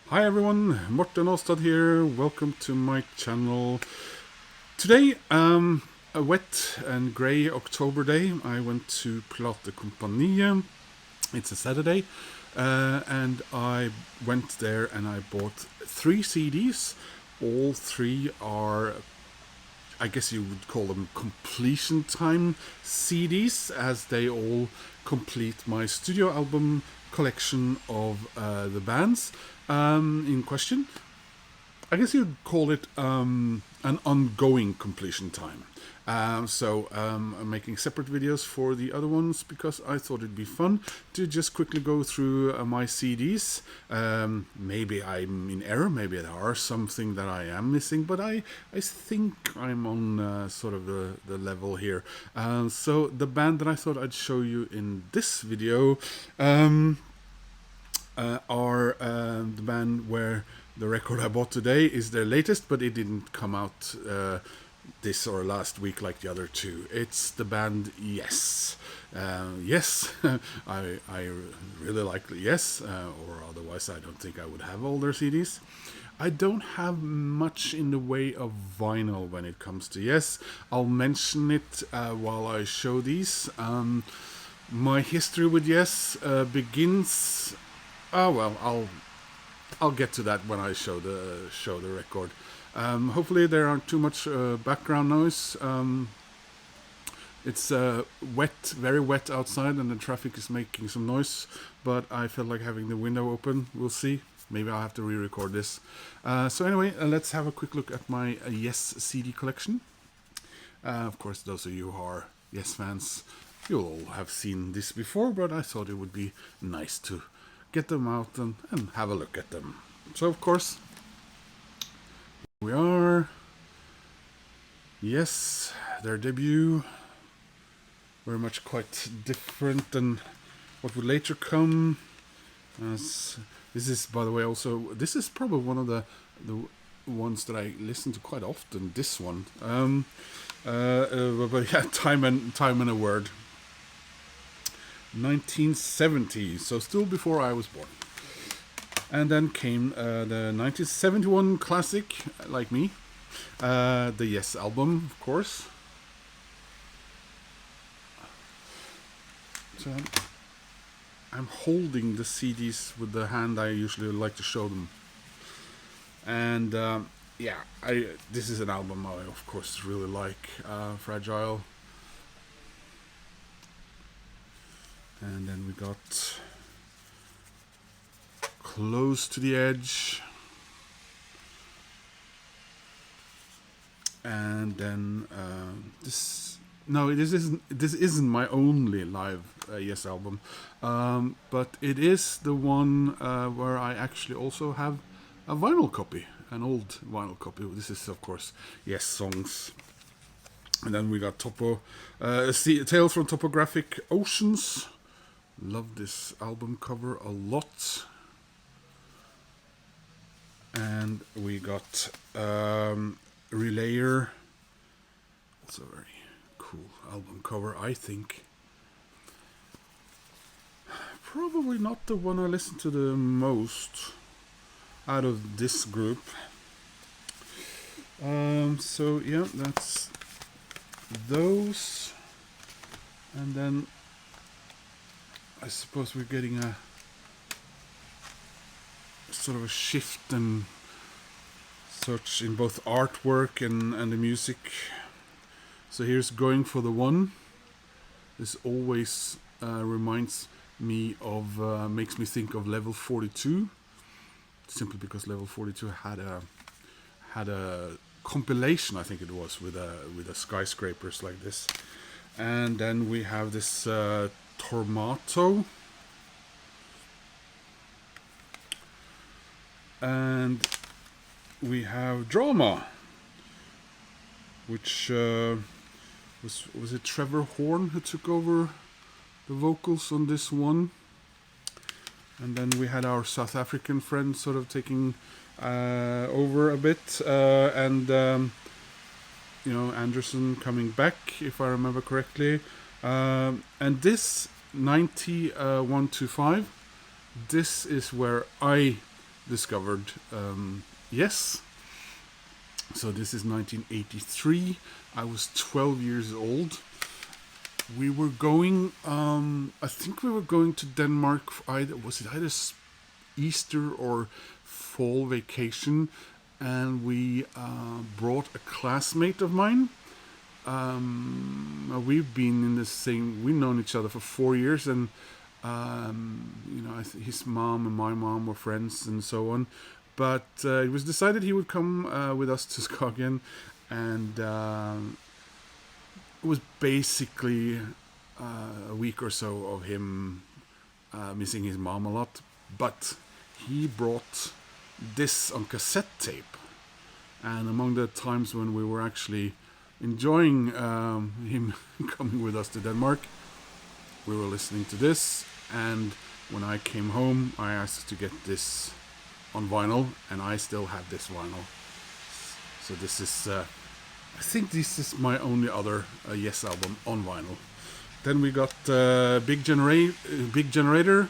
Hi everyone, Morten Åstad here. Welcome to my channel. Today, a wet and grey October day, I went to Platekompaniet. It's a Saturday, and I went there and I bought 3 CDs. All three are, I guess you would call them completion time CDs, as they all complete my studio album collection of the bands in question. I guess you'd call it an ongoing completion time. I'm making separate videos for the other ones because I thought it'd be fun to just quickly go through my CDs. Maybe I'm in error, maybe there are something that I am missing, but I think I'm on sort of the level here. So the band that I thought I'd show you in this video are the band where the record I bought today is their latest, but it didn't come out this or last week like the other two. It's the band Yes. Yes, I really like Yes, or otherwise I don't think I would have all their CDs. I don't have much in the way of vinyl when it comes to Yes. I'll mention it while I show these. My history with Yes begins. Oh well, I'll get to that when I show the record. Hopefully there aren't too much background noise. It's wet, very wet outside, and the traffic is making some noise. But I felt like having the window open. We'll see. Maybe I'll have to re-record this. So anyway, let's have a quick look at my Yes CD collection. Of course, those of you who are Yes fans, you'll all have seen this before, but I thought it would be nice to get them out and have a look at them. So of course, we are Yes, their debut, very much quite different than what would later come. As this is, by the way, also this is probably one of the ones that I listen to quite often. This one, but yeah, time and a word. 1970, so still before I was born. And then came the 1971 classic, like me, the Yes album, of course. So I'm holding the CDs with the hand I usually like to show them. And yeah, this is an album I, of course, really like. Fragile. And then we got Close to the Edge. And then this isn't my only live Yes album, but it is the one where I actually also have a vinyl copy, an old vinyl copy. This is, of course, Yes songs. And then we got Tales from Topographic Oceans. Love this album cover a lot. And we got Relayer, also a very cool album cover, I think. Probably not the one I listen to the most out of this group. So yeah, that's those. And then I suppose we're getting a sort of a shift and such in both artwork and the music. So here's Going for the One. This always reminds me of, makes me think of Level 42, simply because Level 42 had a compilation, I think it was, with a skyscrapers like this. And then we have this Tormato. And we have Drama, which was it Trevor Horn who took over the vocals on this one. And then we had our South African friend sort of taking over a bit, and Anderson coming back, if I remember correctly. And this 9125, this is where I discovered Yes. So this is 1983. I was 12 years old. We were going, I think we were going to Denmark, was it either Easter or fall vacation, and we brought a classmate of mine. We've been in the same, we've known each other for 4 years, and his mom and my mom were friends and so on. But it was decided he would come with us to Skagen, and it was basically a week or so of him missing his mom a lot. But he brought this on cassette tape, and among the times when we were actually enjoying him coming with us to Denmark, we were listening to this. And when I came home, I asked to get this on vinyl, and I still have this vinyl. So this is, I think this is my only other Yes album on vinyl. Then we got Big Generator,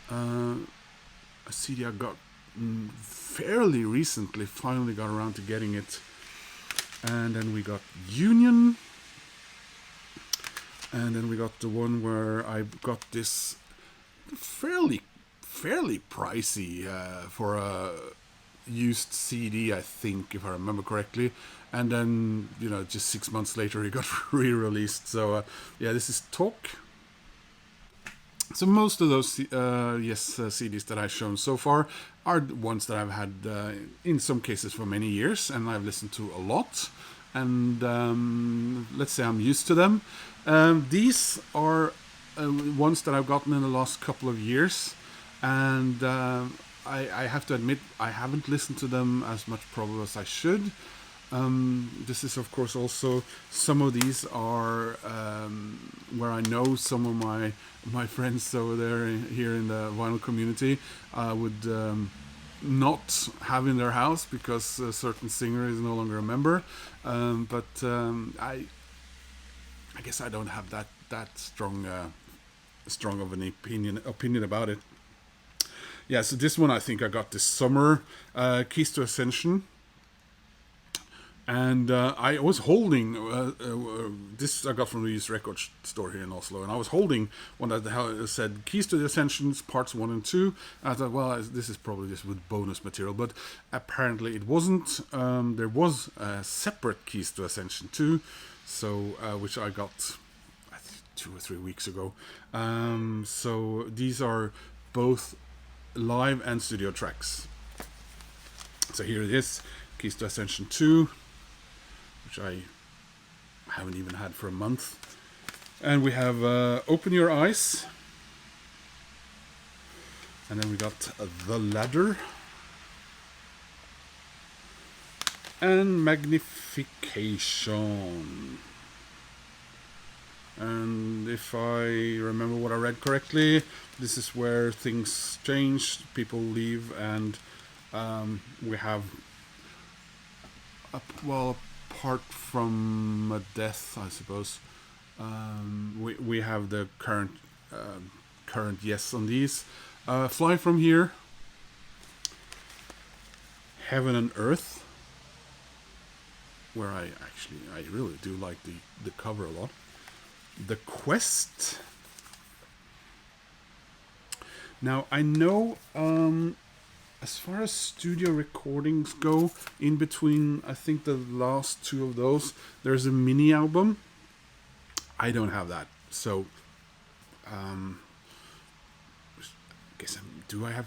a CD I got fairly recently, finally got around to getting it. And then we got Union. And then we got the one where I got this fairly pricey for a used CD, I think, if I remember correctly. And then, just 6 months later, it got re-released. So, this is Talk. So most of those CDs that I've shown so far are ones that I've had in some cases for many years, and I've listened to a lot. And let's say I'm used to them. These are ones that I've gotten in the last couple of years, and I have to admit I haven't listened to them as much probably as I should. This is of course also, some of these are where I know some of my friends over there here in the vinyl community would not have in their house because a certain singer is no longer a member. But I guess I don't have that strong of an opinion about it. Yeah, so this one I think I got this summer, Keys to Ascension. And I was holding this I got from the used record store here in Oslo, and I was holding one that said Keys to the Ascensions Parts 1 and 2. And I thought, well, this is probably just with bonus material, but apparently it wasn't. There was a separate Keys to Ascension 2, so which I got, I think, 2 or 3 weeks ago. So these are both live and studio tracks. So here it is, Keys to Ascension 2, which I haven't even had for a month. And we have Open Your Eyes. And then we got The Ladder. And Magnification. And if I remember what I read correctly, this is where things change, people leave, and we have, apart from a death, I suppose, we have the current Yes on these. Fly From Here, Heaven and Earth, where I really do like the cover a lot. The Quest. Now I know, as far as studio recordings go, in between, I think the last two of those, there's a mini album. I don't have that, so guess do I have?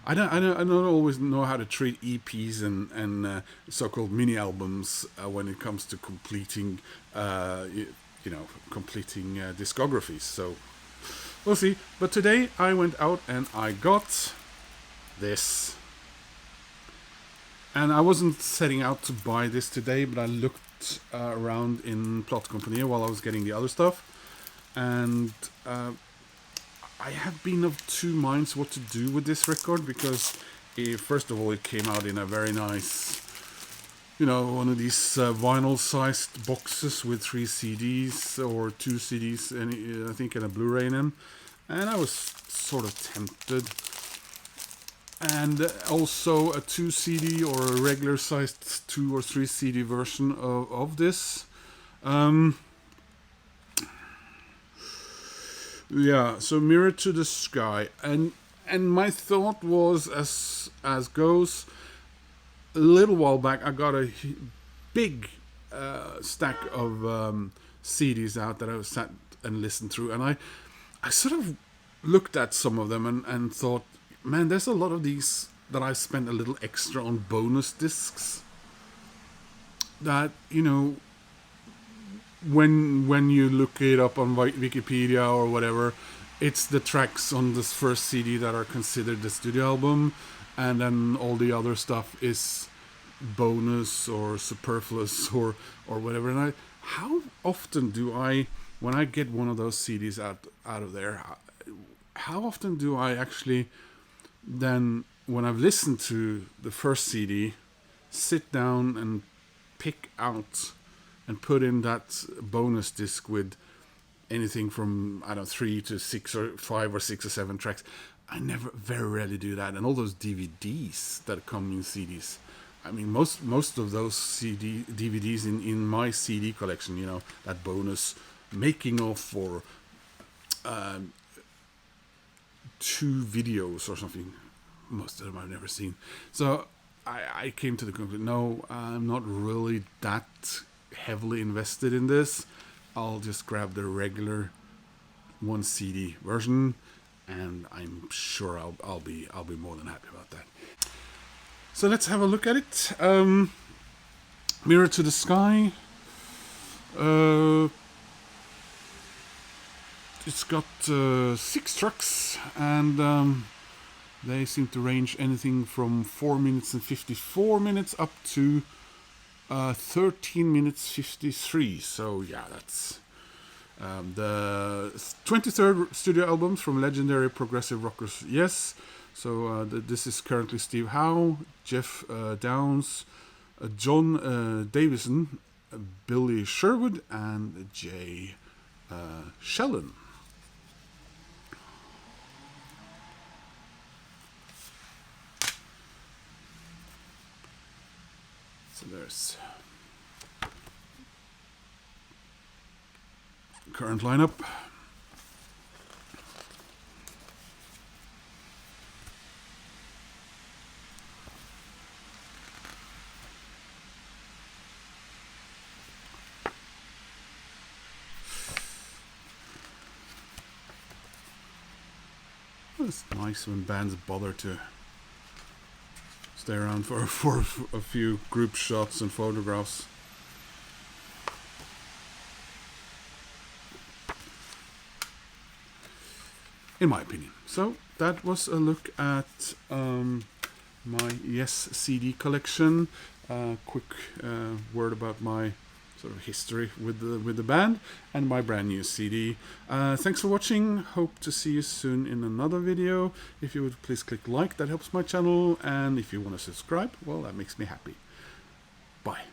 I don't always know how to treat EPs and so-called mini albums when it comes to completing discographies. So we'll see. But today I went out and I got this. And I wasn't setting out to buy this today, but I looked around in Platekompaniet while I was getting the other stuff. And I have been of two minds what to do with this record, because first of all, it came out in a very nice, one of these vinyl-sized boxes with 3 CDs or 2 CDs, and I think, and a Blu-ray in them. And I was sort of tempted. and also a 2 CD or a regular sized 2 or 3 CD version of this. Yeah, so Mirror to the Sky, and my thought was, as goes, a little while back I got a big stack of CDs out that I sat and listened through, and I sort of looked at some of them and thought, man, there's a lot of these that I spent a little extra on bonus discs that, you know, when you look it up on Wikipedia or whatever, it's the tracks on this first CD that are considered the studio album, and then all the other stuff is bonus or superfluous or whatever. And how often do I, when I get one of those CDs out of there, how often do I actually then, when I've listened to the first CD, sit down and pick out and put in that bonus disc with anything from, I don't know, 3 to 6 or 5 or 6 or 7 tracks? I never, very rarely do that. And all those DVDs that come in CDs, I mean, most of those DVDs in my CD collection, you know, that bonus making of for 2 videos or something, most of them I've never seen. So I came to the conclusion, no, I'm not really that heavily invested in this. I'll just grab the regular 1 CD version, and I'm sure I'll be more than happy about that. So let's have a look at it. Mirror to the Sky. It's got 6 tracks, and they seem to range anything from 4 minutes and 54 minutes up to 13 minutes 53. So yeah, that's the 23rd studio album from legendary progressive rockers Yes. So this is currently Steve Howe, Jeff Downes, John Davison, Billy Sherwood, and Jay Shellen. So there's current lineup. It's nice when bands bother to stay around for a few group shots and photographs. In my opinion. So that was a look at my Yes CD collection. Quick word about my sort of history with the band and my brand new CD. Thanks for watching. Hope to see you soon in another video. If you would please click like, that helps my channel, and if you want to subscribe, well, that makes me happy. Bye.